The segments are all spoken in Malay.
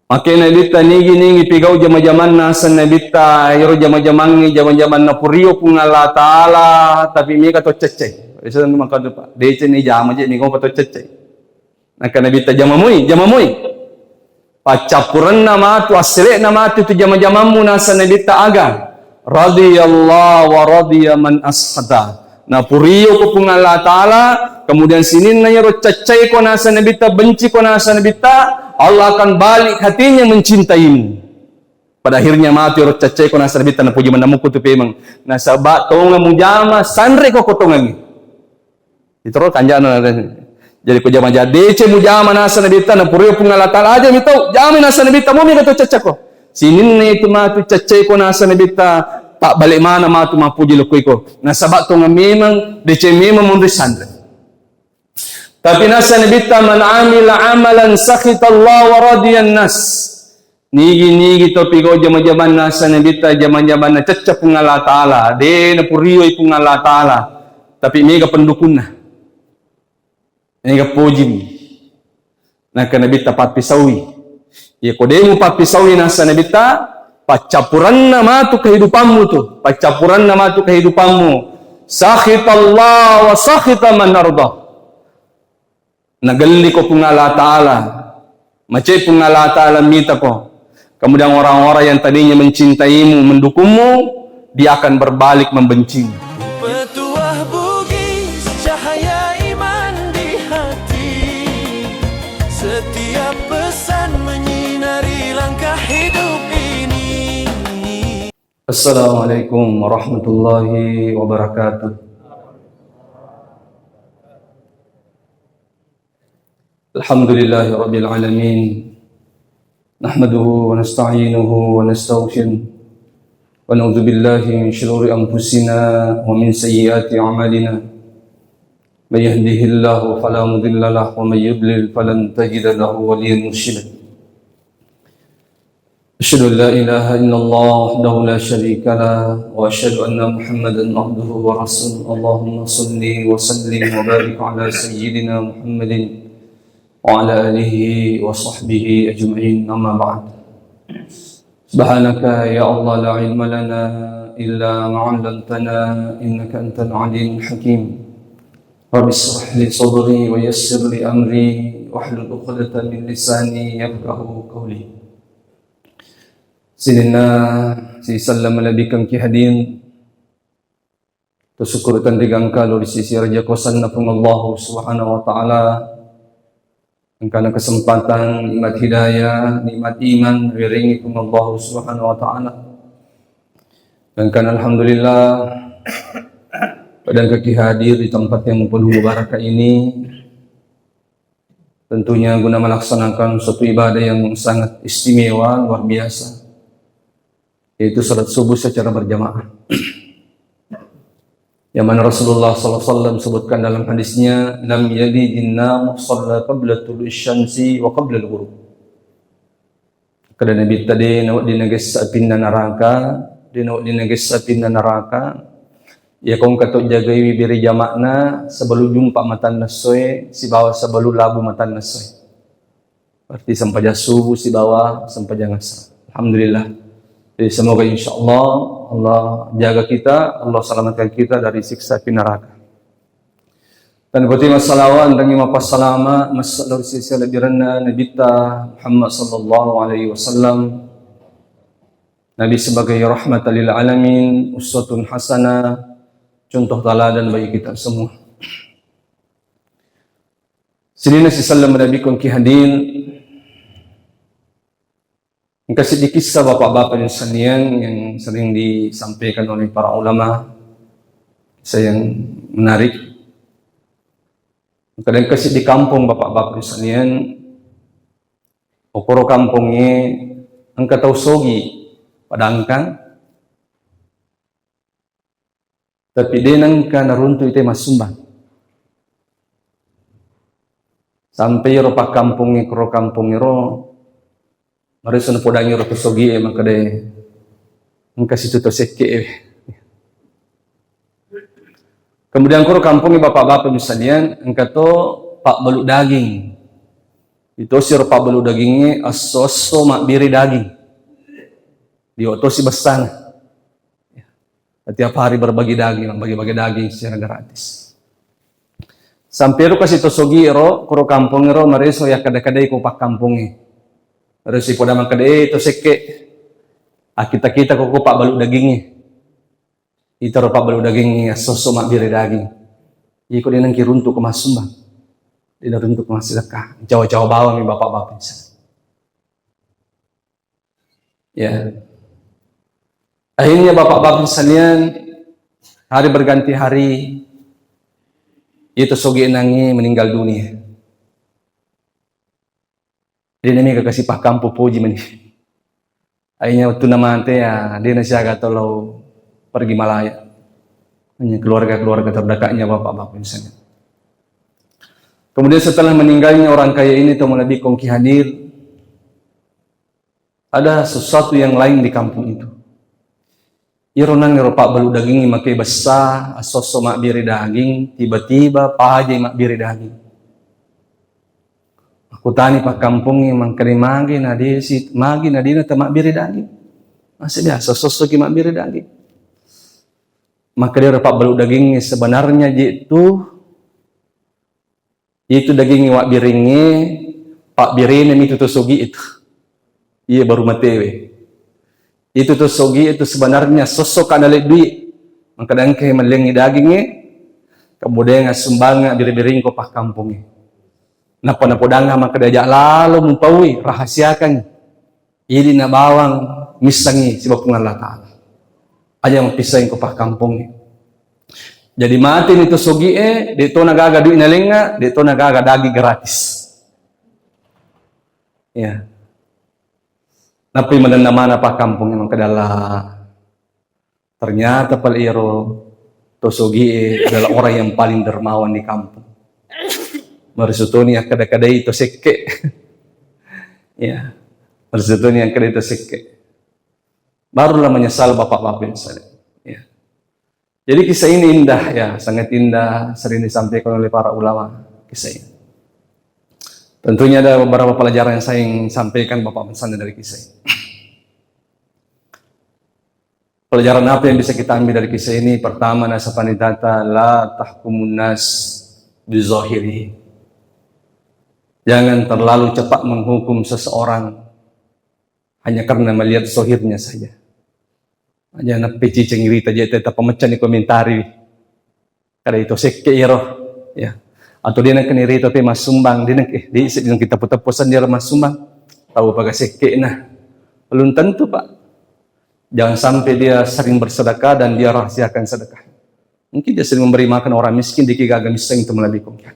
Makin nabita nigi pigaw jama-jaman na sa nabita iro jama-jaman ni jama-jaman na puriyo kung Allah Ta'ala tapi mi kato cecay. Isa naman kado pa. Dece ni jama je ni ko pato cecay. Naka nabita jamamoy. Pacapuran nama tu asli nama tu jama-jaman mo na sa nabita aga. Radiyallahu wa radiya man ashada. Na puriyo ko kung Allah Ta'ala kemudian sinin na iro cecay ko na sa nabita benci ko na sa nabita Allah akan balik hatinya mencintaimu. Pada akhirnya mati orang cacai ko nasa nabita na puji manamu ko tu pemang nasa ba tonga mujama sanre ko kotongan. Itu ro kanjana jadi ko jama jadi ce mujama nasa nabita na puriyo pungala tal aja mitau jami nasa nabita mo mi ko cacai ko. Sinin ne itu matu cacai ko nasa nabita tak balik mana matu mapuji lokoi ko. Nasa ba tonga memang dece memang mundur sanre. Tapi nasa nabita man amila amalan sakhitallah wa radiyan nas. Nigi to pigo jama-jaman nasa nabita jama-jaman na cecap ng Allah Ta'ala. De na puriyo ipong Allah Ta'ala. Tapi mega pendukun na. Mega pojim. Naka nabita patpisawi. Ya kodemu patpisawi nasa nabita. Pacapuran na matu kehidupanmu tu. Pacapuran na matu kehidupanmu. Sakhitallah wa sakhita man nardah. Nagali ko pong Allah Ta'ala. Macay pong Allah Ta'ala minta ko. Kemudian orang-orang yang tadinya mencintaimu, mendukungmu, dia akan berbalik membencimu. Petuah bugis, cahaya iman di hati. Setiap pesan menyinari langkah hidup ini. Assalamualaikum warahmatullahi wabarakatuh. Alhamdulillahi Rabbil Alamin. Nahmaduhu wa nasta'inuhu wa nastaghfiruh. Wa na'udzu billahi min shururi anfusina wa min sayyiati a'malina. May yahdihillahu fala mudilla lahu wa may yudlil falan tajida lahu waliyyan mursyida. Asyhadu an la ilaha illallah wahdahu la syarika lah wa asyhadu anna Muhammadan abduhu wa rasuluh. Allahumma shalli wa sallim wa barik ala sayyidina Muhammadin wa ala alihi wa sahbihi ajma'in, amma ba'd. Subhanaka ya Allah la ilma lana illa ma 'allamtana innaka antal alimul hakim. Rabbi shrah li sadri wa yassir li amri wahlul 'uqdatam min lisani yafqahu qawli. Sidina si sallam labikam ki hadin tusyukurkan digangka lo di sisi raja kosan na pun Allah subhanahu wa ta'ala. Karena kesempatan, nikmat hidayah, nikmat iman, wiringi pun Allah subhanahu wa ta'ala. Dan karena Alhamdulillah, pada kaki hadir di tempat yang penuh barakah ini, tentunya guna melaksanakan suatu ibadah yang sangat istimewa, luar biasa, yaitu salat subuh secara berjamaah. Yang mana Rasulullah SAW sebutkan dalam hadisnya, lam yalidin nam shalla qabla tulu'i syamsi wa qabla al-ghurub. Kada Nabi tadi nawak dinagas sapin na neraka, dinawak dinagas sapin na neraka. Ya kong katok jagai biri jamakna sebelum jumpa matan nasoy, si bawah sebelum labu matan nasoy. Berarti sampai subuh si bawah sampai ngasar. Alhamdulillah. Jadi semoga insyaAllah Allah jaga kita, Allah selamatkan kita dari siksa api neraka. Dan berarti masalahwan dan mapas salama masalah sisi lebirana Nabi Muhammad sallallahu alaihi wasallam. Nabi sebagai rahmatan lil alamin, uswatun hasanah, contoh teladan bagi kita semua. Sidina si sallam Nabi kun ki hadin. Kasih di kisah bapak-bapak yang senian yang sering disampaikan oleh para ulama, kisah yang menarik. Kadang kasih di kampung bapak-bapak yang senian, okoro kampungnya angka tahu sogi padangkan, tapi dia nangka naruntu itu masumbang. Sampai ropak kampungnya kro kampungnya ro. Mari sana podangi ro sogi emang kade engka situ to seke. Kemudian kuro kampungnya bapak-bapak misalnya engka to pak beluk daging. Itosi rupa balu dagingnya asoso mak biri daging. Diotosi besana. Setiap hari berbagi daging, bagi-bagi daging secara gratis. Sampai ro kasih tosogi ro kuro kampung ro mareso ya kada-kada ko pak kampungi. Mareso ipo damang kada to seke. Kita ko pak balu dagingnya. Ito ro pak balu dagingnya asoso mak biri daging. Iko dinang kiruntu ko masumbang. Tidak untuk sedekah. Jauh-jauh bawa mi bapak-bapak. Ya. Akhirnya bapak-bapak sekalian, hari berganti hari, itu sogi nangi meninggal dunia. Dia nami kakasih pak kampu puji meni. Akhirnya waktu nama ante ya, dia nasiaga tolong pergi Malaya. Hanya keluarga-keluarga terdekatnya bapak-bapak sekalian. Kemudian setelah meninggalnya orang kaya ini atau lebih kongki hadir, ada sesuatu yang lain di kampung itu. Ironan ngeropak balu daging makai besar, asoso mak biri daging, tiba-tiba pahaja mak biri daging. Aku tani pak kampung yang mangkari magi nadi si magi nadi nata mak biri daging. Masih biasa asoso ki mak biri daging. Maka dia ropak balu dagingnya sebenarnya itu daging wak biringnya, pak biringnya itu tosogi itu. Iya baru matewe. Itu tosogi itu sebenarnya sosok kanale duit. Maka dangke melengi dagingnya, kemudian sumbang biri-biring ko pak kampungnya. Napa-napodanga maka diajak lalu mumpawi rahasiakan. Ini na bawang misangi si bapungan Allah Ta'ala. Aja mapisahin ko pak kampungnya. Jadi mati nito sogi dito nagaga duit nalenga, dito nagaga daging gratis. Ya. Napi mana pak kampung yang kedala. Ternyata paliro to sogi adalah orang yang paling dermawan di kampung. Marsutoni yang kada-kada itu seke. Ya. Marsutoni yang kada itu seke. Barulah menyesal bapak-bapak saya. Jadi kisah ini indah ya, sangat indah, sering disampaikan oleh para ulama kisah ini. Tentunya ada beberapa pelajaran yang saya ingin sampaikan Bapak pesan dari kisah ini. Pelajaran apa yang bisa kita ambil dari kisah ini? Pertama, nasapanidata la tahkumun nas bizahiri. Jangan terlalu cepat menghukum seseorang hanya karena melihat zahirnya saja. Aja nak peci cengirita aja tetap pemecah di komentari. Kada itu seke iro ya. Atau dia nak keniri tapi mas sumbang dia nak di kita putar-putar dia mas sumbang. Tahu pakai seke nah. Belum tentu Pak. Jangan sampai dia sering bersedekah dan dia rahasiakan sedekah. Mungkin dia sering memberi makan orang miskin di kigaga miseng itu melalui kongkian.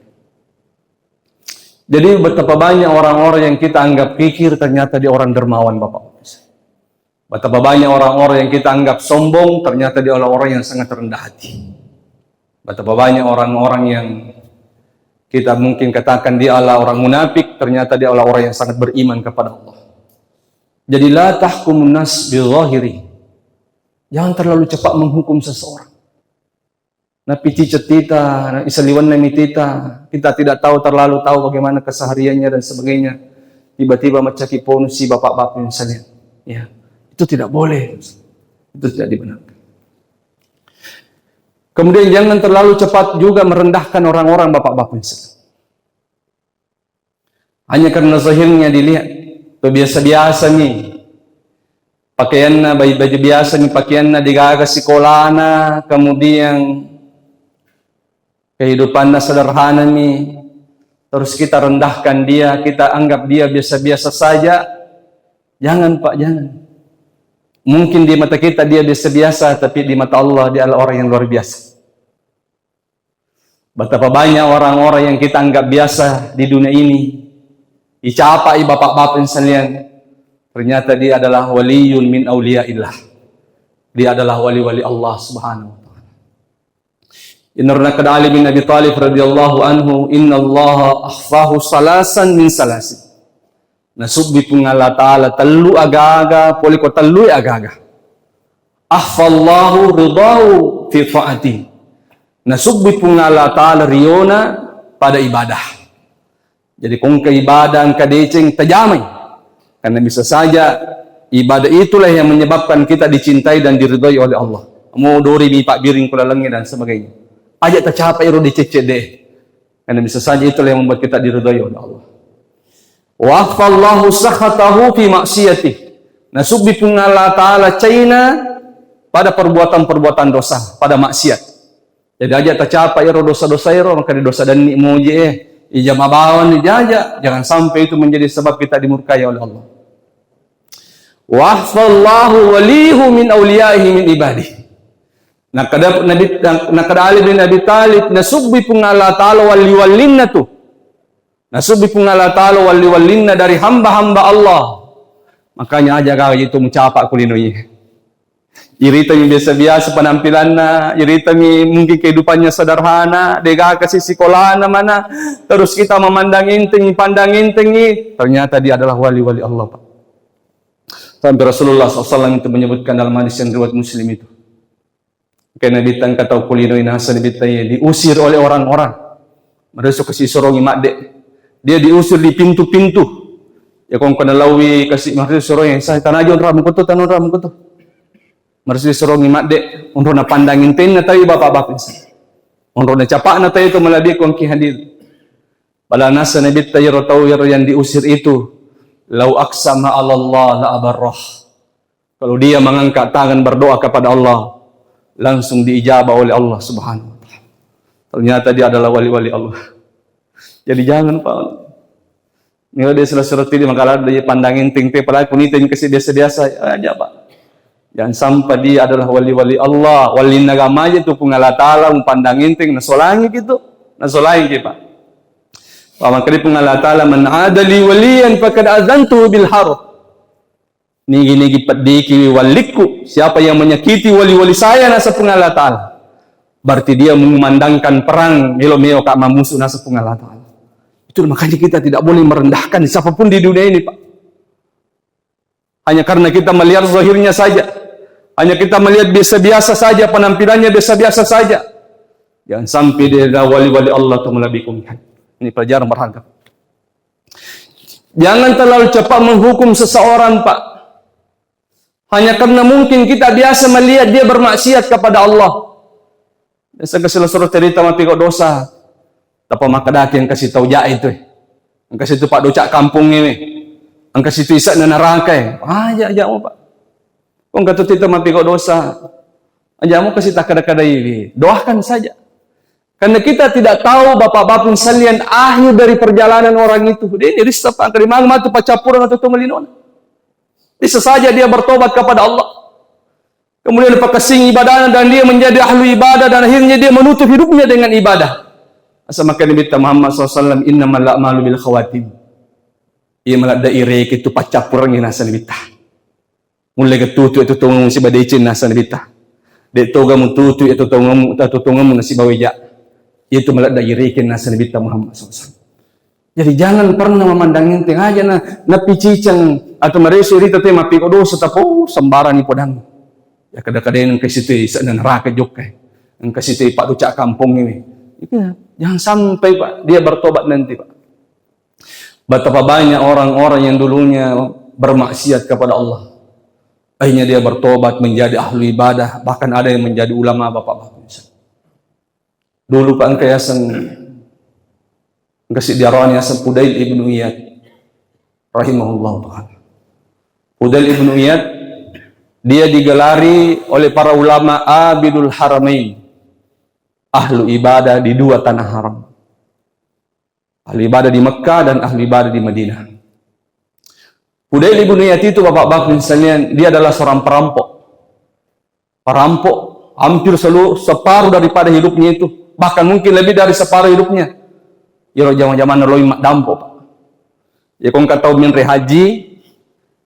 Jadi betapa banyak orang-orang yang kita anggap kikir ternyata dia orang dermawan Bapak. Betapa banyak orang-orang yang kita anggap sombong, ternyata dia adalah orang yang sangat rendah hati. Betapa banyak orang-orang yang kita mungkin katakan dia adalah orang munafik, ternyata dia adalah orang yang sangat beriman kepada Allah. Jadi la tahkumun nas bizahiri. Jangan terlalu cepat menghukum seseorang. Na pici cetita, na isaliwan na mitita, kita tidak terlalu tahu bagaimana kesehariannya dan sebagainya. Tiba-tiba macaki ponu si bapak-bapak yang sekalian. Ya. Itu tidak boleh. Itu tidak dibenarkan. Kemudian jangan terlalu cepat juga merendahkan orang-orang bapak-bapak. Hanya karena zahirnya dilihat. Biasa-biasa nih. Pakaiannya, baju biasa nih, pakaiannya digaga sekolahnya. Kemudian kehidupannya sederhana nih. Terus kita rendahkan dia. Kita anggap dia biasa-biasa saja. Jangan Pak, jangan. Mungkin di mata kita dia biasa-biasa, tapi di mata Allah dia adalah orang yang luar biasa. Betapa banyak orang-orang yang kita anggap biasa di dunia ini, dicapai bapak-bapak sekalian, ternyata dia adalah waliyun min auliyaillah. Dia adalah wali-wali Allah Subhanahu wa taala. Inna kad Ali bin Abi Thalib radhiyallahu anhu, inna Allah akhfahu salasan min salasin. Nasubbi pungala ta'ala telu agaga poli ko telu agaga. Ahfallahu ridahu fi ta'ati. Nasubbi pungala ta'ala riona pada ibadah. Jadi kung ibadah ang kadeceng tajamay. Karena bisa saja ibadah itulah yang menyebabkan kita dicintai dan diridhai oleh Allah. Mau dori mi pak biring kula lengi dan sebagainya. Aja tercapai ro dicece deh. Karena bisa saja itulah yang membuat kita diridhai oleh Allah. Wa akhfallahu sakhatahu fi maksiyatih. Nasubbi pun Allah Ta'ala China pada perbuatan-perbuatan dosa, pada maksiat. Jadi aja tercapai ro dosa-dosa ro maka dosa dan ni moje ija mabawan dijaja, jangan sampai itu menjadi sebab kita dimurkai oleh Allah. Wa ahfallahu walihu min awliyaihi min ibadihi. Nakada Ali bin Abi Talib nasubbi pun Allah Ta'ala wali-walinna tu. Nasubbi pun Allah Ta'ala wali-walinna dari hamba-hamba Allah. Makanya aja kau itu mencapak kulinonya. Irita mi biasa-biasa penampilannya, irita mi mungkin kehidupannya sederhana, dega kasih sekolah mana, terus kita memandang inteng, pandang inteng, ternyata dia adalah wali-wali Allah, Pak. Sampai Rasulullah SAW itu menyebutkan dalam hadis yang riwayat Muslim itu. Karena bitang kata kulino inasa diusir oleh orang-orang. Mereka kasih sorongi makde. Dia diusir di pintu-pintu. Ya kong kena lawi kasih mereka sorongi saya tanajon ramu kutu tanon ramu kutu. Mereka sorongi makde untuk na pandangin ten na tayo bapak-bapak. Untuk na capak na tayo itu meladi kong kihadir. Bala nasa nabit tayo tahu yang diusir itu. Lau aksama Allah la abarrah. Kalau dia mengangkat tangan berdoa kepada Allah, langsung diijabah oleh Allah Subhanahu wa Ta'ala. Ternyata dia adalah wali-wali Allah. Jadi jangan Pak. Kalau dia selesai ini maka dia pandangin ting-ting padahal punitin kasih biasa-biasa aja Pak. Jangan sampai dia adalah wali-wali Allah, wali agama aja itu pun Allah Ta'ala pandangin ting nasolangi gitu. Nasolangi Pak. Maka dia pun Allah Ta'ala man adali waliyan faqad azantuhu bil harb. Nigi-nigi padiki waliku, siapa yang menyakiti wali-wali saya nasa pun Allah Ta'ala. Berarti dia mengumandangkan perang melo-melo kak musuh nasa pun Allah Ta'ala. Itu makanya kita tidak boleh merendahkan siapapun di dunia ini Pak. Hanya karena kita melihat zahirnya saja. Hanya kita melihat biasa-biasa saja, penampilannya biasa-biasa saja. Jangan sampai dia adalah wali-wali Allah atau melabihkan. Ini pelajaran berharga. Jangan terlalu cepat menghukum seseorang Pak. Hanya karena mungkin kita biasa melihat dia bermaksiat kepada Allah. Biasa kasih suruh cerita mati kok dosa. Tapi maka daki yang kasih tahu jaya itu. Yang kasih itu Pak docak kampung ini. Yang kasih itu isak na neraka. Aja mau Pak. Kung kata kita mati kok dosa. Aja mau kasih tak kada-kada ini. Doakan saja. Karena kita tidak tahu bapak-bapak sekalian akhir dari perjalanan orang itu. Dia jadi setiap angkari matu pacapuran atau tumelinon. Bisa saja dia bertobat kepada Allah. Kemudian pakasing ibadahnya dan dia menjadi ahli ibadah dan akhirnya dia menutup hidupnya dengan ibadah. Asa maka Nabi Muhammad SAW innamal a'malu bil khawatim. Ia malada irek itu pacapurang yang nasa Nabi. Mulai ketutu itu tunggu si badicin nasa Nabi. De toga mututu itu tunggu nasi baweja. Itu malada irek nasa Nabi Muhammad SAW. Jadi jangan pernah memandang enteng aja na picicang atau mereka cerita tema piko dosa tapo sembarang ni podang. Ya kada-kada yang kasih tu isa dan neraka jokai. Yang kasih tu Pak docak kampung ini. Ya, jangan sampai Pak dia bertobat nanti Pak. Betapa banyak orang-orang yang dulunya bermaksiat kepada Allah. Akhirnya dia bertobat menjadi ahli ibadah, bahkan ada yang menjadi ulama bapak-bapak. Dulu Pak angkayasan kasih diarani asal Fudail ibnu Iyad rahimahullah ta'ala. Fudail ibnu Iyad dia digelari oleh para ulama abidul haramain, ahlu ibadah di dua tanah haram, ahli ibadah di Mekah dan ahli ibadah di Madinah. Fudail ibnu Iyad itu bapak-bapak sekalian, dia adalah seorang perampok. Perampok hampir separuh daripada hidupnya itu, bahkan mungkin lebih dari separuh hidupnya. Ya zaman-zaman loi mak dampo Pak. Ya kong kata min rehaji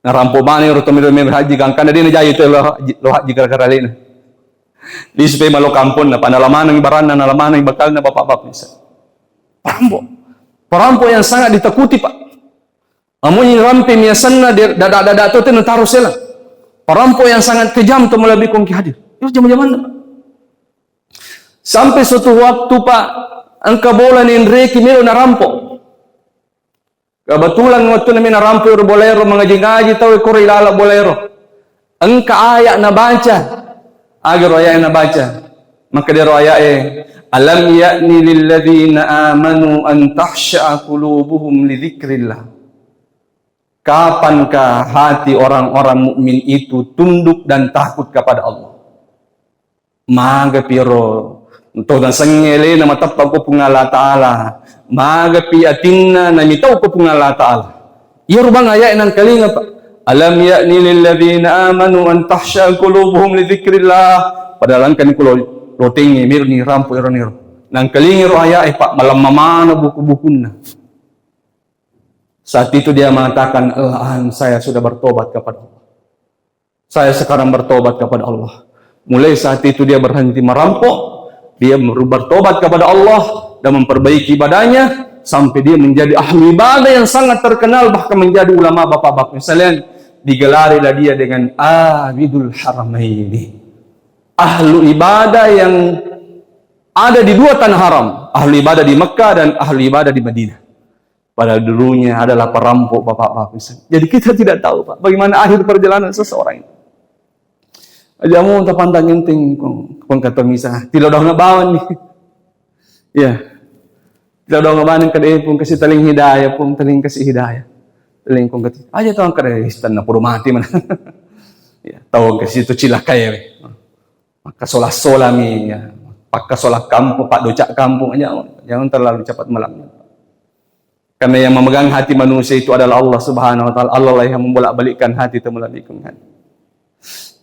ngarampo bane ro to min rehaji gangkan dia na jayi to lo haji gara-gara lain. Di supaya malo kampung na panalaman ng barana nalaman ng bakal na bapak-bapak bisa. Perampo yang sangat ditakuti Pak. Amun rampe miasanna dada to ten taruh sela. Perampo yang sangat kejam to melebihi kong hadir. Itu zaman-zaman Pak. Sampai suatu waktu Pak angka bola ni reki melo na rampok. Kebetulan waktu namin narampo yung bolero, mga tahu ko ilala bolero. Engka ayak na baca. Agar ayak na baca. Maka dia ayak alam ya'ni lilladzina amanu an tahsha'a qulubuhum li dzikrillah. Kapankah hati orang-orang mukmin itu tunduk dan takut kepada Allah? Maga piro untuk dan sengele na matapag ko pong Allah Ta'ala. Maga pi atinna na mitaw ko pong Allah Ta'ala. Iyo bang ayain ng kalinga pa? Alam ya'ni lilladzina amanu an tahsha'a qulubuhum li dzikrillah. Padahal kan ko loting mir ni rampo ironiro. Nang kalinga ro ayain pa malamamana buku-bukun na. Saat itu dia mengatakan, saya sudah bertobat kepada Allah. Saya sekarang bertobat kepada Allah. Mulai saat itu dia berhenti merampok. Dia bertobat kepada Allah dan memperbaiki ibadahnya sampai dia menjadi ahli ibadah yang sangat terkenal, bahkan menjadi ulama bapak-bapak sekalian. Digelarilah dia dengan Abidul Haramaini, ahli ibadah yang ada di dua tanah haram, ahli ibadah di Mekah dan ahli ibadah di Madinah. Padahal dulunya adalah perampok bapak-bapak sekalian. Jadi kita tidak tahu Pak, bagaimana akhir perjalanan seseorang itu. Ajamu tak pandang inting kung kata misa. Tidak dah ngabawan ni. Ya. Tidak dah ngabawan kada pun kasih taling hidayah pun taling kasih hidayah. Taling kung kata. Aja tahu kada istan na puro mati man. Ya, tahu kasih itu cilaka ya. Maka solah-solah mi ya. Pakka solah kampung, pak docak kampung aja. Jangan terlalu cepat malam. Karena yang memegang hati manusia itu adalah Allah Subhanahu wa taala. Allah lah yang membolak-balikkan hati itu melalaikan hati.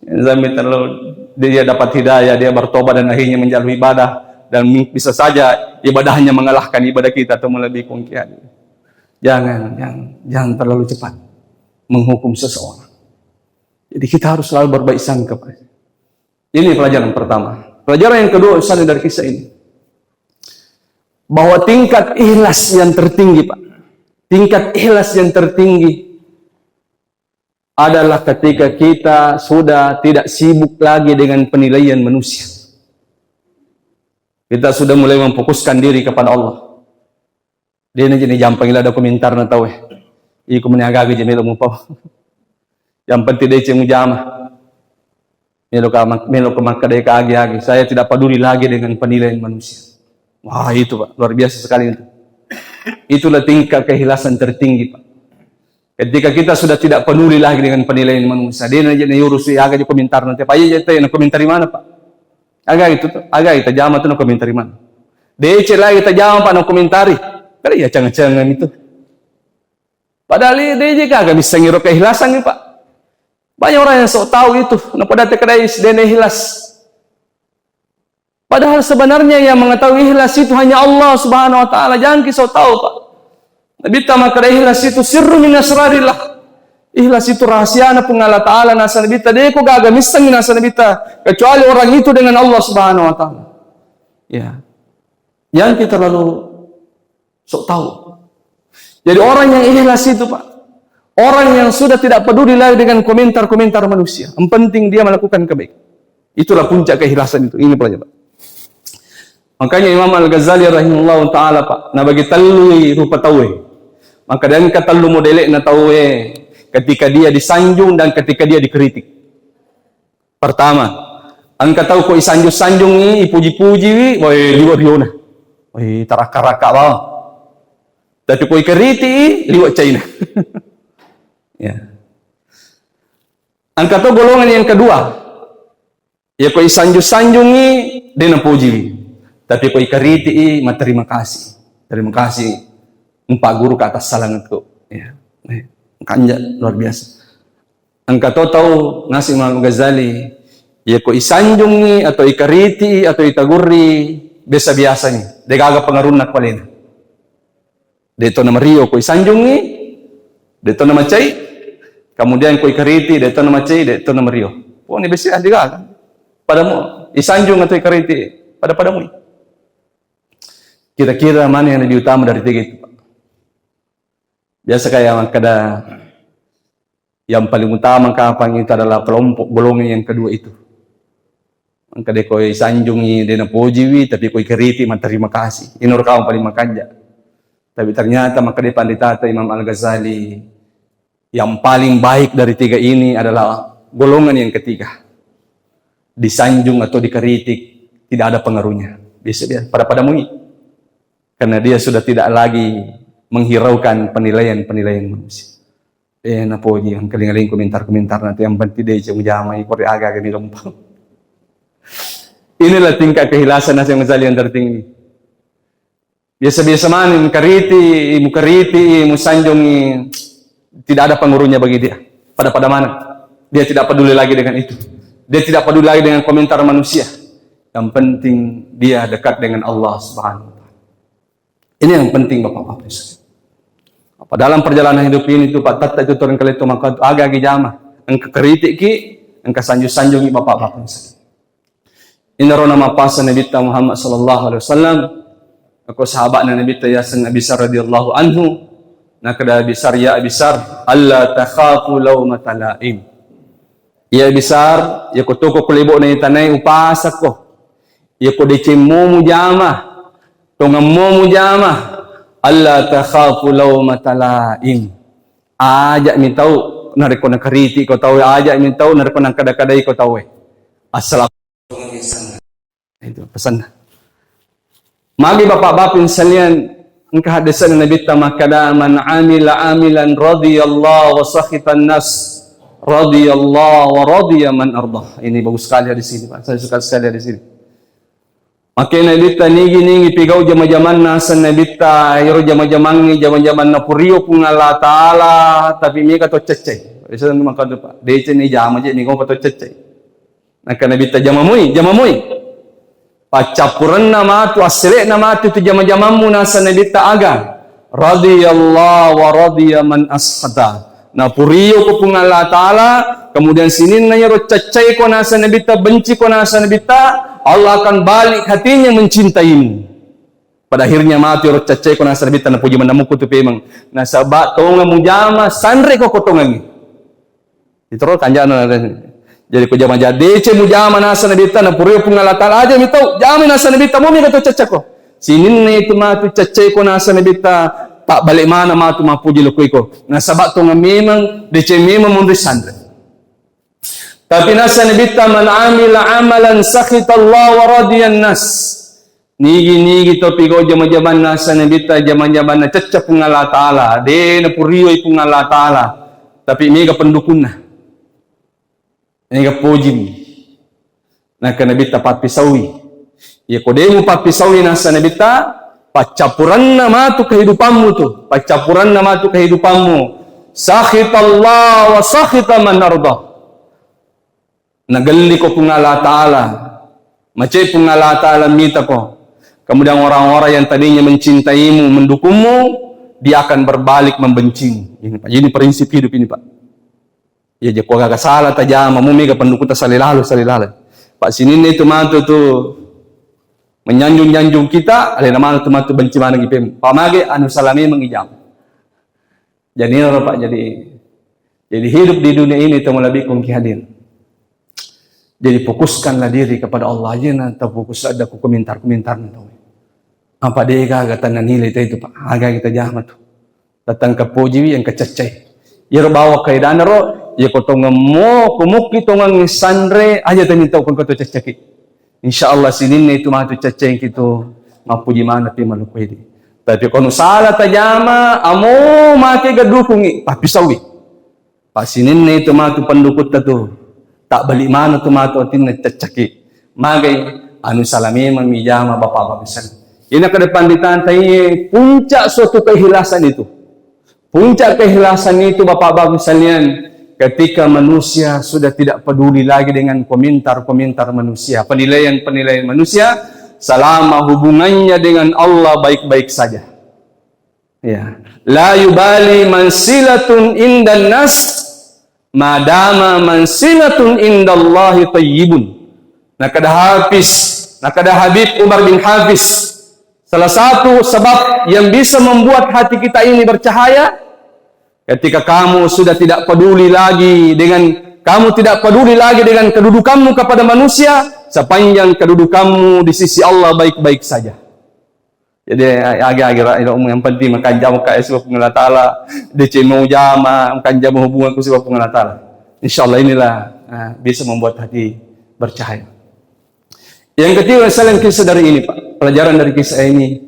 Zamit terlalu dia dapat hidayah, dia bertobat dan akhirnya menjalani ibadah, dan bisa saja ibadahnya mengalahkan ibadah kita atau melebihi kongkian. Jangan terlalu cepat menghukum seseorang. Jadi kita harus selalu berbaik sangka. Ini pelajaran pertama. Pelajaran yang kedua Ustaz dari kisah ini, bahwa tingkat ikhlas yang tertinggi Pak, tingkat ikhlas yang tertinggi adalah ketika kita sudah tidak sibuk lagi dengan penilaian manusia. Kita sudah mulai memfokuskan diri kepada Allah. Dia na jadi jampang ila ada komentar na tahu Iku meniagaga jadi melo mo pa. Yang penting dia ceng jama. Melo ka makadai ka agi-agi. Saya tidak peduli lagi dengan penilaian manusia. Wah itu Pak, luar biasa sekali itu. Itulah tingkat keikhlasan tertinggi Pak. Ketika kita sudah tidak peduli lagi dengan penilaian manusia, dia aja nyuruh si agak komentar nanti apa aja itu yang komentari mana Pak? Agak itu jama tuh komentari mana? Dia lagi kita jama Pak komentari, kali ya cengang-cengang itu. Padahal dia juga agak bisa ngiru keikhlasan nih Pak. Banyak orang yang sok tahu itu, pada tekadai dia ikhlas. Padahal sebenarnya yang mengetahui ikhlas itu hanya Allah Subhanahu wa taala. Jangan kisah tahu Pak. Nabi maka ikhlas itu sirru min asrarillah. Ikhlas itu rahasia na pun Allah Ta'ala nasa Nabi ta. Dia ko gagamisang nasa Nabi ta. Kecuali orang itu dengan Allah Subhanahu wa ta'ala. Ya. Yang kita lalu sok tahu. Jadi orang yang ikhlas itu Pak, orang yang sudah tidak peduli lagi dengan komentar-komentar manusia. Yang penting dia melakukan kebaikan. Itulah puncak keikhlasan itu. Ini pelajaran Pak. Makanya Imam Al-Ghazali rahimahullah ta'ala Pak, na bagi talui rupa tawe. Maka dan kata lu modelek na tahu ketika dia disanjung dan ketika dia dikritik. Pertama, angka tahu ko isanjung-sanjung ni, ipuji-puji wi, boy liwat riona. Boy taraka-raka ba. Tapi ko ikriti liwat China. Ya. Angka tahu golongan yang kedua. Ya ko isanjung-sanjung ni dia puji wi. Tapi ko ikriti terima kasih. Terima kasih. Pak guru ke atas salang itu, ya, kanja luar biasa. Angka tahu ngasih Imam Ghazali, ya ko isanjung ni atau ikariti atau itaguri biasa-biasa ni, degaga pengaruh nak palina. Dito nama Rio ko isanjung ni, dito nama Cai, kemudian ko ikariti, dito nama Cai, dito nama Rio. Oh ni biasa degaga. Padamu isanjung atau ikariti padamu. Kira-kira mana yang lebih utama dari tiga itu? Biasa kayak kada yang paling utama kapang itu adalah kelompok golongan yang kedua itu. Angka de koi sanjungi de na pojiwi tapi koi keriti terima kasih. Inur kau paling makanja. Tapi ternyata maka dipandita Imam Al-Ghazali, yang paling baik dari tiga ini adalah golongan yang ketiga. Disanjung atau dikritik tidak ada pengaruhnya. Biasa pada mui. Karena dia sudah tidak lagi menghiraukan penilaian manusia. Napoji ang kalingaling komentar-komentar nanti yang penting dia jeng jamai kore agak ni lompang. Inilah tingkat kehilasan Imam Ghazali yang tertinggi. Biasa-biasa manin mukariti, musanjungi, tidak ada pengaruhnya bagi dia. Pada mana? Dia tidak peduli lagi dengan itu. Dia tidak peduli lagi dengan komentar manusia. Yang penting dia dekat dengan Allah Subhanahu wa taala. Ini yang penting Bapak-bapak. Apa dalam perjalanan hidup ini itu Pak Tata itu turun kali itu maka agak jama. Engka kritik ki, engka sanjung-sanjungi Bapak-bapak. Ini nama pasan Nabi Muhammad sallallahu alaihi wasallam. Aku sahabat Nabi Yasin Abi Sar radhiyallahu anhu. Nakada Abi Sar ya Abi Sar, alla takhafu laumata laim. Ya Abi Sar, ya kutuko kulibo na itanay upasak ko. Ya ko dicimu mujama. Tongamo mujama. Alla takhafu laumata laim. Ajak mi tahu nariko nakariti ko tahu, ajak mi tahu nariko nang kada-kadai ko tahu. Assalamualaikum. Itu pesan. Magi bapak-bapak sekalian, engkau hadisan Nabi tamakada man amila amilan radhiyallahu wa sakhitan nas radhiyallahu wa radiya man ardah. Ini bagus sekali di sini Pak. Saya suka sekali di sini. Makanya Nabi nigi pigau jama-jaman nasan Nabi yoro jama-jaman na purio pun Allah taala tapi mi kato cecai. Isa maka Pak. Dece ni jama je ni ko kato cecai. Naka Nabi jamamui. Pacapuran nama tu asli nama tu jama-jamamu nasa Nabi aga radhiyallahu wa radiya man ashada. Na puriyo ko pun Allah taala kemudian sinin na yaro cacai ko nasa Nabi benci ko nasa Nabi Allah akan balik hatinya mencintaimu. Pada akhirnya mati yaro cacai ko nasa Nabi na puji manamu ko tu pemang nasa ba tonga mujama sanre ko kotongan. Itu ro kanjana. Jadi ko jama jadi cemu jama nasa Nabi na puriyo pun Allah taala aja mitau jama nasa Nabi mo mi kato cacako. Sinin na itu matu cacai ko nasa Nabi tak balik mana matu mapuji lokoi ko. Nasa ba tonga memang dece memang mun risandre. Tapi nasa Nabi man amila amalan sakhitallah wa radiyan nas. Nigi to pigo jama-jaman nasa Nabi jama-jaman na cacak pun Allah taala. De na puriyo pun Allah taala. Tapi mega pendukunna. Ini kapojim. Nah kena bita pat pisawi. Ya kodemu pat pisawi nasa nabita pacapuran nama tu kehidupanmu tu. Pacapuran nama tu kehidupanmu. Sakhitallah wa sakhita man ardah. Nagalli ko pun Allah taala. Macai pun Allah taala minta ko. Kemudian orang-orang yang tadinya mencintaimu, mendukungmu, dia akan berbalik membencimu. Ini Pak. Ini prinsip hidup ini Pak. Ya jeko agak salah tajama mumi ka pendukuta salilalu. Pak sinin itu mantu tu menyanjung kita, ada nama tu mantu benci mana gipem. Pamage anu salami mengijam. Jadi Pak jadi hidup di dunia ini temu lebih kong hadir. Jadi fokuskanlah diri kepada Allah aja nanti fokus ada ku komentar nanti. Apa dia kagatan nilai itu Pak. Agak kita jahat tu. Datang ke puji yang kececai. Ya bawa kaidan ro ya kotong mo kumuki tongang sandre aja tani tau kon koto ceceki. Insyaallah sinin itu mah tu ceceng kitu mapuji mana pi maluku ini. Tapi kono salah tajama amo make gadukungi pa pisawi. Pa sinin itu mah tu pendukut tu tak balik mana tu mah tu tin ceceki. Magai anu salami mamijama bapak-bapak besar. Ini ke depan ditantai puncak suatu kehilasan itu. Puncak kehilasan itu bapak-bapak sekalian ketika manusia sudah tidak peduli lagi dengan komentar-komentar manusia, penilaian-penilaian manusia selama hubungannya dengan Allah baik-baik saja. Ya, la yubali mansilatun indan nas madama mansilatun indallahi tayyibun. Nakada Habib Umar bin Hafiz. Salah satu sebab yang bisa membuat hati kita ini bercahaya ketika kamu sudah tidak peduli lagi dengan kedudukanmu kepada manusia sepanjang kedudukanmu di sisi Allah baik-baik saja. Jadi agak-agak yang penting makan jamu kat sebab Allah Taala, dia mau jama makan jamu hubungan ku sebab Allah Taala. Insyaallah inilah bisa membuat hati bercahaya. Yang ketiga, saling kisah dari ini, Pak. Pelajaran dari kisah ini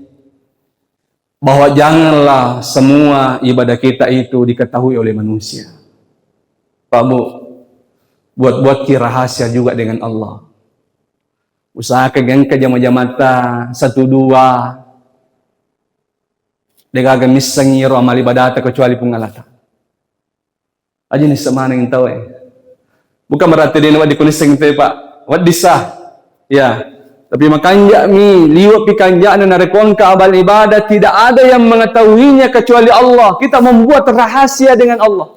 bahwa janganlah semua ibadah kita itu diketahui oleh manusia. Pak Bu, buat rahasia juga dengan Allah. Usahakan jama-jamata 1-2 Dega misang ngiro amal ibadah kecuali pengalata. Aja ni sama yang tahu Bukan berarti dia nak dikulising tu Pak. Wat disah. Ya. Tapi makanya liwat pikanja na narekon ka amal ibadah tidak ada yang mengetahuinya kecuali Allah. Kita membuat rahasia dengan Allah.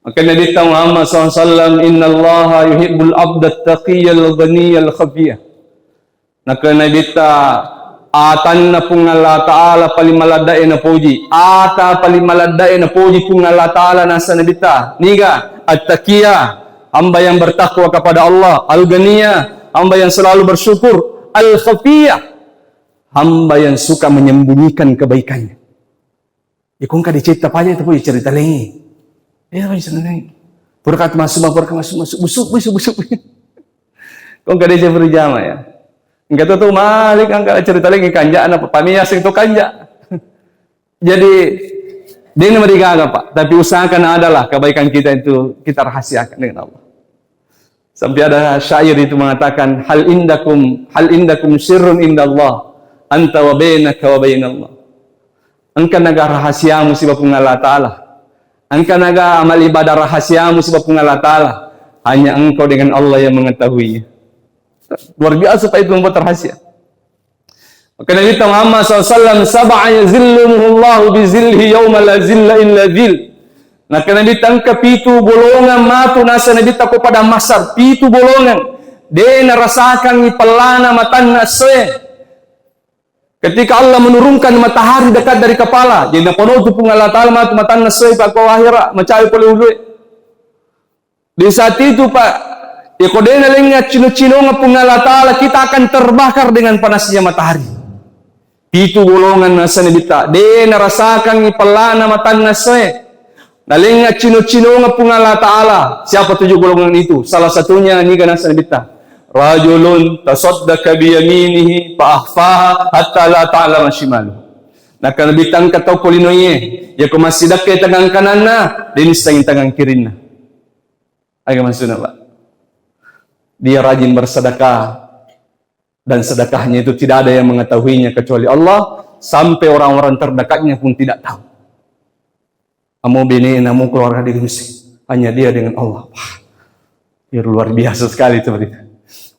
Maka Nabi Muhammad SAW, Inna Allah yuhibbul abda taqiyal ghaniyal khafiyah. Maka Nabi atan na pung Allah Ta'ala palimaladae na puji. Ata palimaladae na puji pung Allah Ta'ala nasa nabita. Niga, at-taqiyah, hamba yang bertakwa kepada Allah. Al-ghaniyah, hamba yang selalu bersyukur. Al-khafiyah, hamba yang suka menyembunyikan kebaikannya. Ya kung ka dicipta pa niya, ito po cerita lengi. Ya, apa yang senang? Purkat masuk, busuk. Kung ka di siya berjama ya. Enggak tahu malik angka cerita lagi kanjaan apa pamiyas itu kanja. Jadi dia ini merigaga Pak, tapi usahakan adalah kebaikan kita itu kita rahasiakan dengan Allah. Sampai ada syair itu mengatakan hal indakum sirrun indallah anta wa bainaka wa bainallah. Engkau naga rahasiamu sebab Allah Taala. Engkau naga amal ibadah rahasiamu sebab Allah Taala. Hanya engkau dengan Allah yang mengetahuinya. Luar biasa Pak itu membuat rahasia. Maka Nabi Muhammad SAW sab'a yazilluhullahu bizilhi yawma la zilla illa zil. Maka Nabi tangka pitu golongan matu nasa Nabi tako pada masar pitu golongan. Dia narasakan ipalana matanna se. Ketika Allah menurunkan matahari dekat dari kepala, jadi napono pun Allah Taala matu matanna se Pak ko akhirat mencari pole ulu. Di saat itu Pak ya kodena lengat cino-cino ngapung Allah Ta'ala kita akan terbakar dengan panasnya matahari. Itu golongan nasa nabita. Dia narasakan ipalana matan nasa. Nalengat cino-cino ngapung Allah Ta'ala. Siapa 7 golongan itu? Salah satunya ni nasa nabita. Rajulun tasaddaka biyaminihi fa'ahfaha hatta la ta'lama shimalu. Naka nabitang kataw kulinoye. Ya kumasidak kay tangang kanan na. Dinis tanging tangang kirin na. Ay kamansun na Pak. Dia rajin bersedekah dan sedekahnya itu tidak ada yang mengetahuinya kecuali Allah, sampai orang-orang terdekatnya pun tidak tahu. Amu bini namu keluarga di Indonesia hanya dia dengan Allah. Wah, ya luar biasa sekali seperti itu.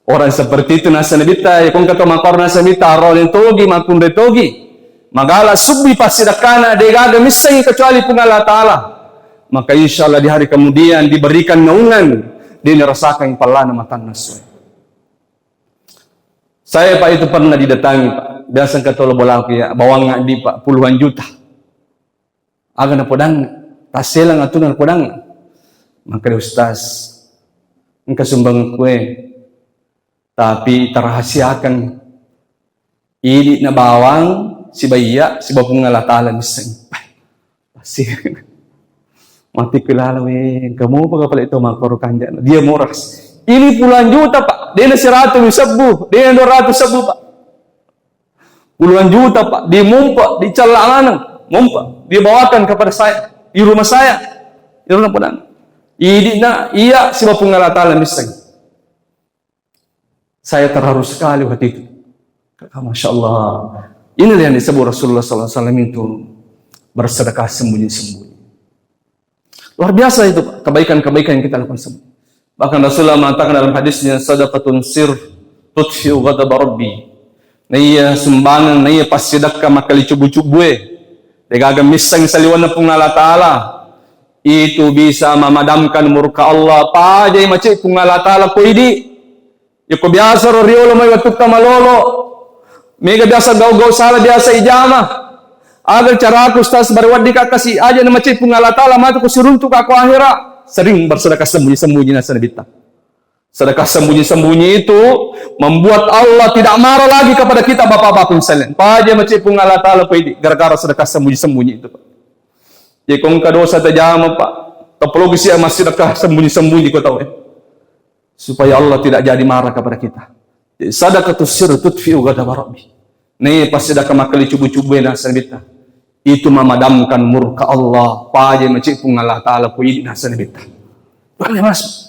Orang seperti itu nasa nabita ya kung kato makor nasa nabita rolin togi makun retogi magala subbi pasidakana de gaga misai kecuali pun Allah Taala. Maka insyaallah di hari kemudian diberikan naungan dia merasakan palana matan naswe. Saya Pak itu pernah didatangi Pak. Biasa kata bola ya bawang ngadi Pak puluhan juta. Aga na podang taselang atunan podang. Maka Ustaz engkau sumbang kue tapi terahasiakan ini na bawang si baya si bapung Allah Taala miseng. Pasti mati kilala kamu apa pala ito makarukan dyan. Dia murah. Ini puluhan juta Pak. Dia na 100 sabu. Dia na 200 sabu Pak. Puluhan juta Pak. Dia mumpa. Di calangan. Mumpa. Dia bawakan kepada saya. Di rumah saya. Di rumah pedang. Ini na iya si bapung Allah Ta'ala misang. Saya terharu sekali waktu itu. Masya Allah. Inilah yang disebut Rasulullah SAW itu bersedekah sembunyi-sembunyi. Luar biasa itu kebaikan-kebaikan yang kita lakukan semua. Bahkan Rasulullah mengatakan dalam hadisnya sadaqatun sir tutfi'u ghadab rabbi. Naya sumbangan naya pasidakka makali cubu-cubue. Degaga misang saliwan na pung Allah Ta'ala. Itu bisa memadamkan murka Allah. Pajay macik pung Allah Ta'ala ko idi. Yako biasa ro riolo may watuk malolo. Mega biasa gaw-gaw sala biasa ijama. Agar cara aku Ustaz berwad di kakasi aja nama cipung Allah Ta'ala matu ku suruntuk aku akhirat. Sering bersedekah sembunyi-sembunyi nasa nabita. Sedekah sembunyi-sembunyi itu membuat Allah tidak marah lagi kepada kita bapak-bapak sekalian. Paja macam pun Allah Ta'ala pedi gara-gara sedekah sembunyi-sembunyi itu, Pak. Jadi kong dosa terjama, Pak. Tepelog siya masih sedekah sembunyi-sembunyi kau tahu ya. Supaya Allah tidak jadi marah kepada kita. Jadi sadaqatus sirr tudfi'u ghadab rabbi. Nih pas sedekah makali cubu-cubu na sanbita. Itu memadamkan murka Allah. Paja macam pun Allah Ta'ala pedi na sanbita. Boleh Mas.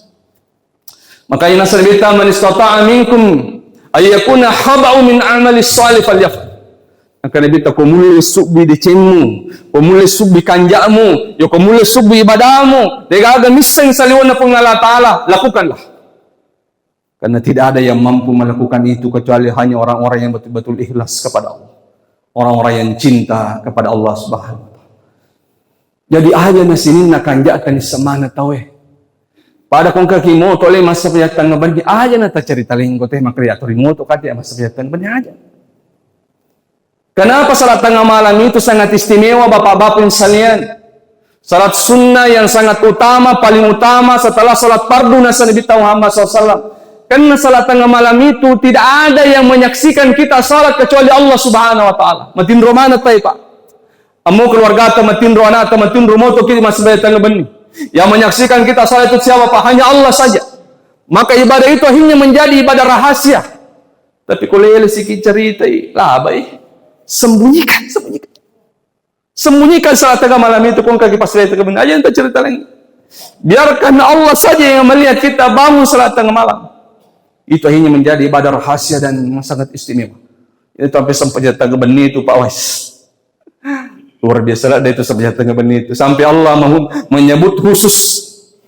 Makanya nasr bita man istata'a minkum ay yakuna haba'u min amali salih falyaf'al. Maka bita ko mule subbi de cemmu, ko mule subbi kanjamu, yo ko mule subbi ibadahmu, degaga miseng saliwana pun Allah Ta'ala, lakukanlah. Karena tidak ada yang mampu melakukan itu kecuali hanya orang-orang yang betul-betul ikhlas kepada Allah. Orang-orang yang cinta kepada Allah Subhanahu wa taala. Jadi aja na sinin na kanjakan ni samana tawe. Pada kong kaki mo tole masa payatan nga bandi aja na ta cerita linggo teh makreator mo to kati masa payatan bandi aja. Kenapa salat tengah malam itu sangat istimewa bapak-bapak sekalian? Salat sunnah yang sangat utama, paling utama setelah salat fardu Nabi Muhammad SAW. Karena salat tengah malam itu tidak ada yang menyaksikan kita salat kecuali Allah Subhanahu wa taala. Matin romana tay Pak. Amo keluarga ta matin roana ta matin romoto kiti masa payatan nga bandi. Yang menyaksikan kita salat itu siapa Pak? Hanya Allah saja. Maka ibadah itu akhirnya menjadi ibadah rahasia. Tapi kalau sikit cerita labai, sembunyikan. Sembunyikan salat tengah malam itu kong kaki pas salat tengah aja entah cerita lagi. Biarkan Allah saja yang melihat kita bangun salat tengah malam. Itu akhirnya menjadi ibadah rahasia dan sangat istimewa. Itu sampai sempat tengah benih itu Pak Wais. Luar biasa lah itu sampai tengah benih itu. Sampai Allah menyebut khusus.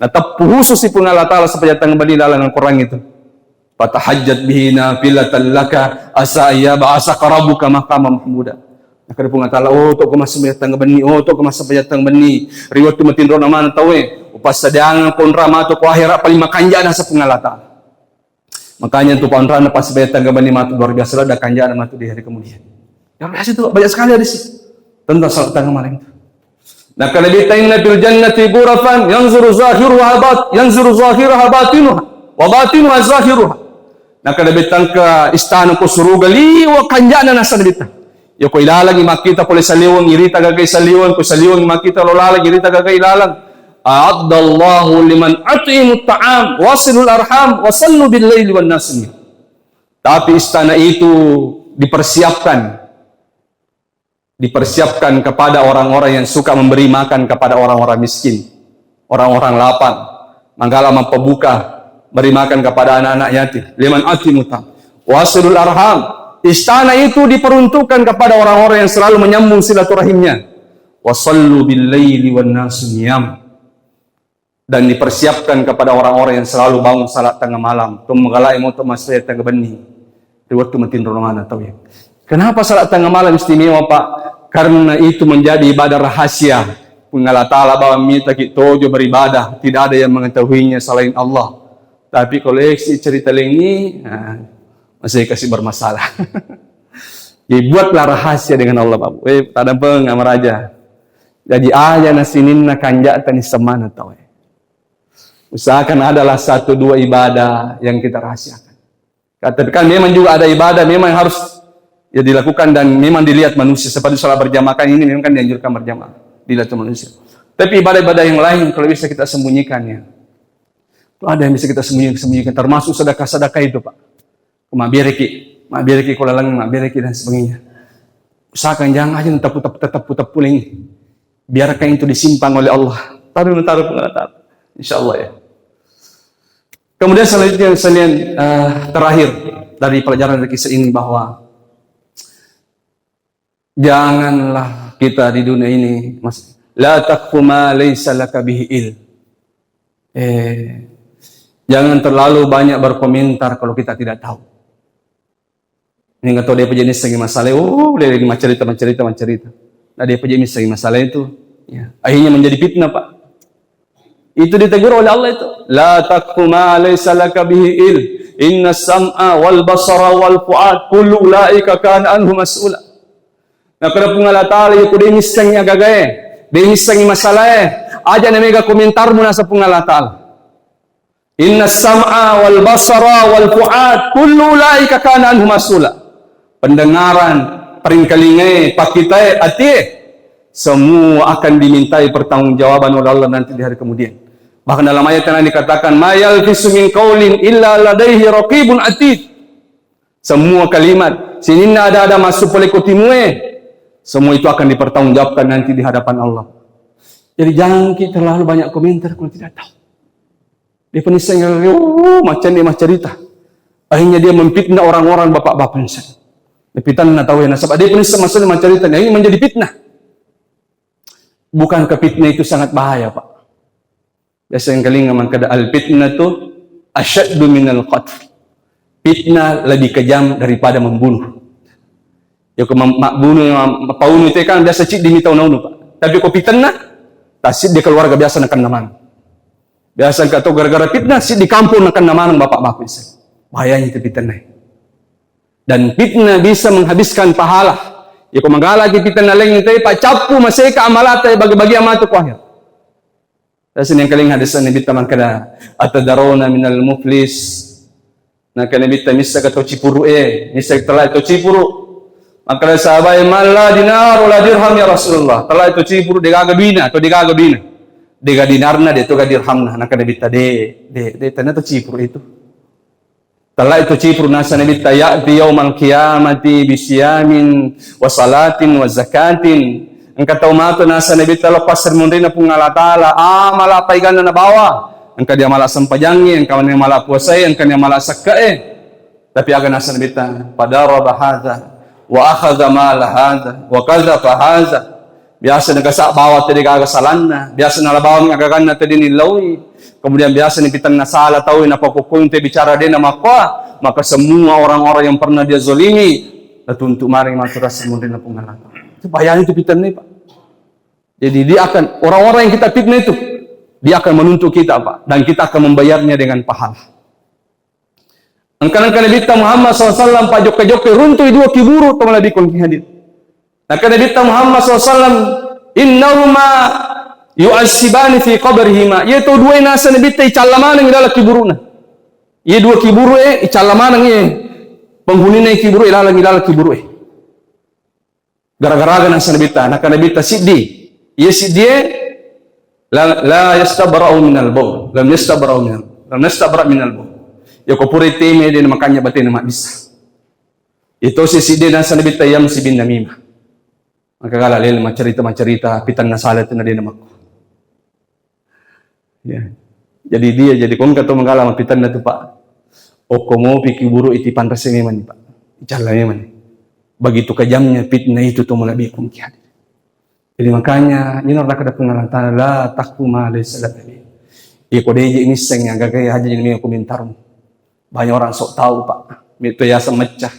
Nah, tepu khusus pun Allah Ta'ala sampai tengah benih dalam Al-Quran itu. Fatahajjat bihi nafilatan laka asa ya ba'asaka rabbuka maqama mahmuda. Nah, kada pun Allah oh to kemas sampai tengah benih. Oh to kemas sampai tengah benih. Riwayat tu matin rona mana tahu upas sedang kontra matu ko akhirat paling makanjana sa Allah Ta'ala. Makanya tu kontra pas sampai tengah benih matu luar biasa lah ada kanjana matu di hari kemudian. Yang biasa itu banyak sekali ada sih. Tentang salat tengah malam itu. Nah, kalau ditainna fil jannati ghurafan yanzuru zahiraha batinuha wa batinuha zahiruha. Nah, kalau ditang ke istana ko suruga liwa kanjana na sanbita. Yo ko ilalang makita pole saliwang irita gagay saliwang ko saliwang makita lolalang irita gagay ilalang. A'addallahu liman at'imut ta'am wasilul arham wa sallu bil laili wan nas. Tapi istana itu dipersiapkan kepada orang-orang yang suka memberi makan kepada orang-orang miskin, orang-orang lapang, manggala membuka, beri makan kepada anak-anak yatim. Liman atimuta, wasilul arham. Istana itu diperuntukkan kepada orang-orang yang selalu menyambung silaturahimnya. Wasallu bil laili wan nasu niyam. Dan dipersiapkan kepada orang-orang yang selalu bangun salat tengah malam. Tumgalai moto masaya tengah benih. Riwayat matin romana tahu ya. Kenapa salat tengah malam istimewa Pak? Karena itu menjadi ibadah rahasia. Allah Ta'ala bahwa minta kita beribadah. Tidak ada yang mengetahuinya selain Allah. Tapi koleksi cerita ini masih kasih bermasalah. Jadi buatlah rahasia dengan Allah Pak. Tadang pengamar aja. Jadi aja nasinin na kanjatan semana tahu. Usahakan adalah 1-2 ibadah yang kita rahasiakan. Tapi kan memang juga ada ibadah memang harus ya dilakukan dan memang dilihat manusia seperti salat berjamaah kan ini memang kan dianjurkan berjamaah dilihat manusia. Tapi ibadah-ibadah yang lain kalau bisa kita sembunyikan ya. Itu ada yang bisa kita sembunyikan termasuk sedekah-sedekah itu Pak. Mabiriki kulalang mabiriki dan sebagainya. Usahakan jangan aja tetap puling. Biarkan itu disimpan oleh Allah. Taruh pengalaman. Insyaallah ya. Kemudian selanjutnya terakhir dari pelajaran dari kisah ini bahwa janganlah kita di dunia ini la taqfu ma laysa laka bihi ilm. Jangan terlalu banyak berkomentar kalau kita tidak tahu. Ini enggak tahu dia jenis segi masalah. Dia lagi mencerita. Nah dia jenis segi masalah itu ya. Akhirnya menjadi fitnah Pak. Itu ditegur oleh Allah itu. La taqfu ma laysa laka bihi ilm. Inna sam'a wal basara wal fu'ad kullu ulaika kana anhu mas'ula. Nah, kada pun Allah Ta'ala itu dia misangnya gagae. Dia misangi masalah aja na mega komentar mo na sa pung Allah Ta'ala. Inna sam'a wal basara wal fu'ad kullu ulaika kana anhu mas'ula. Pendengaran, peringkalingai, pakitai, ati, semua akan dimintai pertanggungjawaban oleh Allah nanti di hari kemudian. Bahkan dalam ayat yang dikatakan, ma yalfisu min qaulin illa ladaihi raqibun atid. Semua kalimat, sininna ada masuk oleh kutimue, semua itu akan dipertanggungjawabkan nanti di hadapan Allah. Jadi jangan kita terlalu banyak komentar kalau tidak tahu. Dia penisang, macam dia mah cerita. Akhirnya dia memfitnah orang-orang bapak-bapak insan. Dia fitnah tahu ya nasab. Dia penisang maksudnya macam cerita. Ini menjadi fitnah. Bukankah fitnah itu sangat bahaya, Pak? Biasanya kali ngamang kada al-fitnah itu asyaddu minal qatl. Fitnah lebih kejam daripada membunuh. Ya bunuh paunu itu kan biasa cik dimitau naunu, Pak. Tapi kok fitnah, tasik di keluarga biasa nakan naman. Biasa kata gara-gara fitnah sih di kampung nakan naman bapak-bapak insan. Bahayanya itu fitnah. Dan fitnah bisa menghabiskan pahala. Ya kau manggala ki fitnah lain itu Pak capu masih ke amalat bagi-bagi amat tu kuahir. Dasan yang kaling hadisan Nabi taman kada atadaruna minal muflis. Nah kana Nabi tamissa ka to cipuru misa telah to cipuru. Maka sahabat malla dinar wala dirham ya Rasulullah. Telah to cipuru digaga duina atau digaga duina. Diga dinarna de to ga dirhamna nak Nabi tade de tanah to cipuru itu. Telah itu cipuru nasa Nabi ya'ti yaumal qiyamati bisyamin wa salatin wa zakatin. Engkau tahu mato nasa Nabi lepas sermundina pungala taala malah paigan na bawa. Engkau dia malah sempajangi, engkau dia malah puasai, engkau dia malah sakae. Tapi aga nasa Nabi padara bahadza wa akhadha mal hadza wa kadzafa hadza. Biasa nagasak bawa tadi aga salanna, biasa nalabawa ngagaganna tadi nilawi. Kemudian biasa ni pitan nasala tahu na pakukun te bicara dia nama apa, maka semua orang-orang yang pernah dia zalimi untuk maring matura semundina pungala. Itu bahayanya itu fitnah Pak. Jadi dia akan orang-orang yang kita fitnah itu dia akan menuntut kita Pak dan kita akan membayarnya dengan pahala. Angkan-angkan Nabi Muhammad SAW Pak joke-joke runtuh dua kiburu telah dikon hadir. Angkan Nabi Muhammad SAW innahuma yu'assibani fi qabrihima yaitu dua nasa Nabi icalamanang idala kiburuna. Ye dua kiburu icalamanang penghunina kiburu idala kiburu gara-gara nasa Nabi nak Nabi siddi ye siddi la yastabra'u minal bawl lam yastabra' minal bawl ya ko puri teme din makanya batin na bisa itu si siddi nasa Nabi tayam si bin namimah maka galalil macerita pitan nasalat na din namak ya jadi dia jadi kung kato mangala mapitan na tu Pak o komo pikiburu iti pantas man Pak icalanya man begitu kejamnya fitnah itu tu mulabi kum kiad. Jadi makanya ini orang kada pengalatan la takuma laysa lakabi. Iko deje ini seng yang gagay aja ini komentar. Banyak orang sok tahu Pak. Itu ya semecah.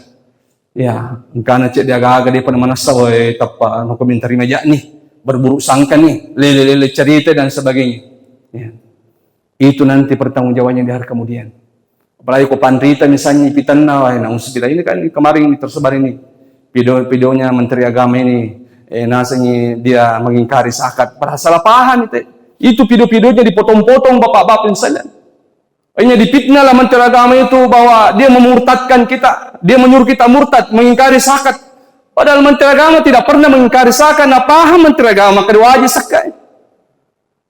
Ya, karena cek dia gaga dia pada mana sawai tapa no komentari meja nih, berburu sangka nih, lele cerita dan sebagainya. Ya. Itu nanti pertanggungjawabannya di hari kemudian. Apalagi ko pandrita misalnya pitan na nah ini kan kemarin tersebar ini. Videonya Menteri Agama ini nasanya dia mengingkari zakat. Padahal salah paham itu. Itu video-videonya dipotong-potong bapak-bapak misalnya. Hanya dipitnah lah Menteri Agama itu bahwa dia memurtadkan kita. Dia menyuruh kita murtad, mengingkari zakat. Padahal Menteri Agama tidak pernah mengingkari zakat. Nah paham Menteri Agama kedua wajib zakat.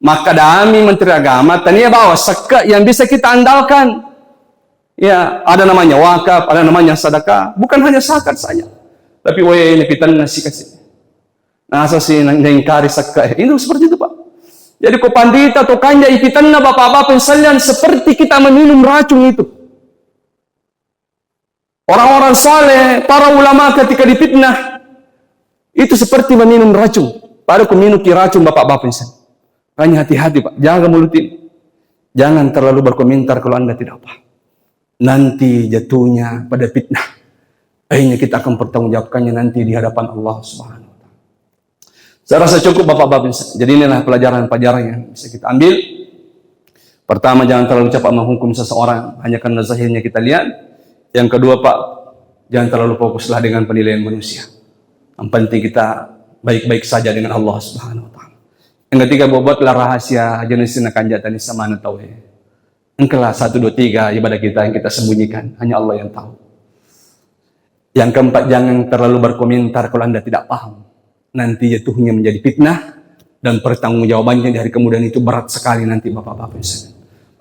Maka dami Menteri Agama tanya bahwa zakat yang bisa kita andalkan. Ya, ada namanya wakaf, ada namanya sedekah. Bukan hanya zakat saja. Tapi waya ini pitan nasi kasih. Nah, asasi nengkari sakka. Itu seperti itu Pak. Jadi ko pandita atau kanja ipitan na bapak-bapak sekalian seperti kita meminum racun itu. Orang-orang saleh, para ulama ketika dipitnah itu seperti meminum racun. Pada ko minum racun bapak-bapak sekalian. Hanya hati-hati Pak. Jangan mulutin. Jangan terlalu berkomentar kalau Anda tidak apa. Nanti jatuhnya pada fitnah. Akhirnya kita akan pertanggungjawabkannya nanti di hadapan Allah Subhanahu wa taala. Saya rasa cukup Bapak-bapak. Jadi inilah pelajaran-pelajaran yang bisa kita ambil. Pertama, jangan terlalu cepat menghukum seseorang hanya karena zahirnya kita lihat. Yang kedua, Pak, jangan terlalu fokuslah dengan penilaian manusia. Yang penting kita baik-baik saja dengan Allah Subhanahu wa taala. Yang ketiga, buatlah rahasia jenis akan jatani sama tahu. Engkaulah 1, 2, 3 ibadah kita yang kita sembunyikan. Hanya Allah yang tahu. Yang keempat, jangan terlalu berkomentar kalau Anda tidak paham. Nanti jatuhnya menjadi fitnah dan pertanggungjawabannya di hari kemudian itu berat sekali nanti Bapak-Bapak Ibu.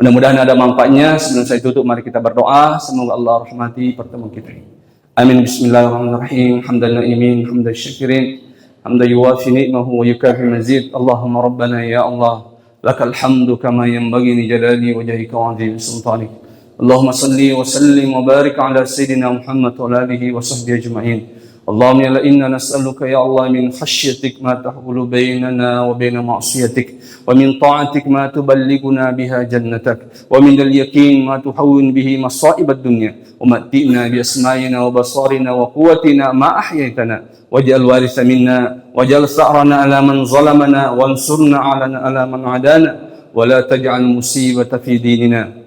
Mudah-mudahan ada manfaatnya. Sebelum saya tutup, mari kita berdoa. Semoga Allah rahmati pertemuan kita ini. Amin. Bismillahirrahmanirrahim. Hamdan na'imin, hamdan syakirin, hamdan yuwafi ni'mahu wa yukafi mazid. Allahumma rabbana ya Allah, lakal hamdu kama yanbaghi li jalali wajhika wa 'azimi sultanik. Allahumma salli wa sallim wa barik ala sayyidina Muhammad wa alihi wa sahbihi ajma'in. Allahumma ya inna nas'aluka ya Allah min khasyatik ma tahulu bainana wa baina ma'siyatik wa min ta'atik ma tuballighuna biha jannatak wa min al-yaqin ma tuhawwin bihi masa'ib ad-dunya wa matti'na bi asma'ina wa basarina wa quwwatina ma ahyaytana waj'al waritha minna waj'al sa'rana ala man zalamana wansurna ala man adana wa la taj'al musibata fi dinina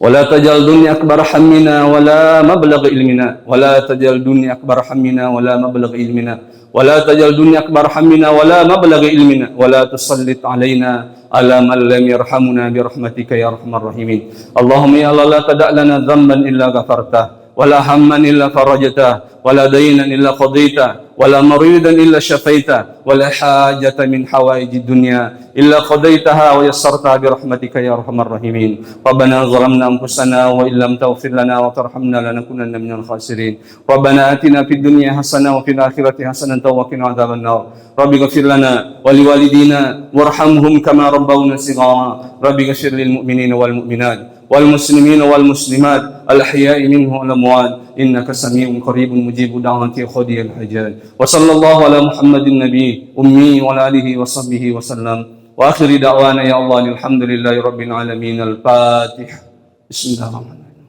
ولا تجعل الدنيا أكبر همنا ولا مبلغ علمنا ولا تجعل الدنيا أكبر همنا ولا مبلغ علمنا ولا تجعل الدنيا أكبر همنا ولا مبلغ علمنا ولا تسلط علينا على من لم يرحمنا برحمتك يا أرحم الراحمين. اللهم يا الله لا تدع لنا ذنبا إلا غفرته ولا هما إلا فرجته ولا دينا إلا قضيته ولا مريدا إلا شفيته ولا حاجة من حوائج الدنيا إلا قضيتها ويسرتها برحمتك يا أرحم الراحمين. ربنا ظلمنا أنفسنا وإن لم تغفر لنا وترحمنا لنكونن من الخاسرين. ربنا آتنا في الدنيا حسنة وفي الآخرة حسنة وقنا عذاب النار. رب اغفر لنا ولوالدينا وارحمهم كما ربونا صغارا. رب اغفر للمؤمنين والمؤمنات والمسلمين والمسلمات الأحياء منهم والأموات إنك سميع قريب مجيب دعوة خذي الحاجات. وصلى الله على محمد النبي أمي وعلى آله وصحبه وسلم. وآخر دعوانا يا الله الحمد لله رب العالمين. الفاتحة. بسم الله الرحمن الرحيم.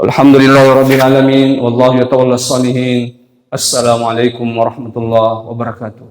الحمد لله رب العالمين والله يتولى الصالحين. السلام عليكم ورحمة الله وبركاته.